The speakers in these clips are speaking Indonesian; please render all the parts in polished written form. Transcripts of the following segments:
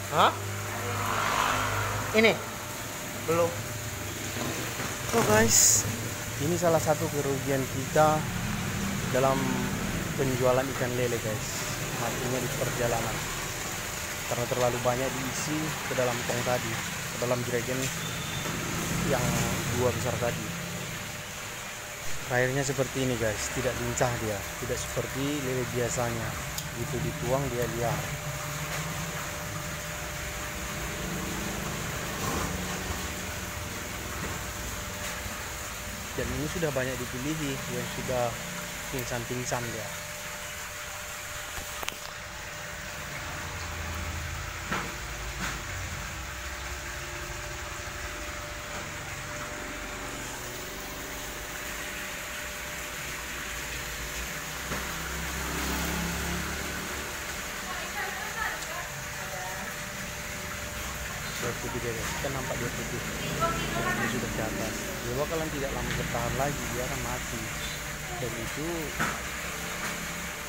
Hah? Ini? Belum. Oh guys, ini salah satu kerugian kita dalam penjualan ikan lele guys. Matinya di perjalanan karena terlalu banyak diisi ke dalam tong tadi, ke dalam jerigen yang dua besar tadi. Airnya seperti ini guys, tidak lincah dia, tidak seperti lele biasanya. Itu dituang dia liar. Dan ini sudah banyak dipilihi yang sudah pingsan-pingsan dia. Putih dia guys, kan nampak dia putih. Dia sudah ke atas. Dia bakalan tidak lama bertahan lagi, dia akan mati. Dan itu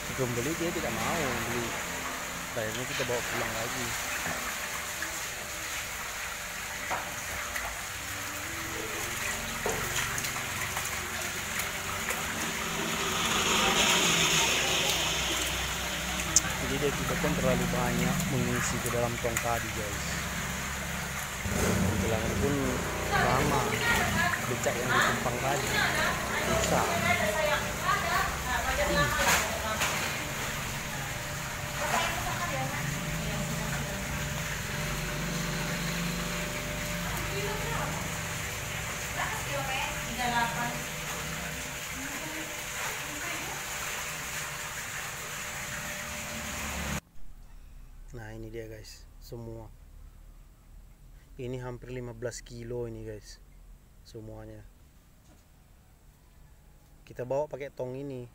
si pembeli dia tidak mau beli. Akhirnya kita bawa pulang lagi. Jadi dia akibatkan terlalu banyak mengisi ke dalam tong tadi guys. Perjalanan pun lama, becak yang ditumpang tadi susah. Nah ini dia guys, semua ini hampir 15 kilo ini guys, semuanya kita bawa pakai tong ini.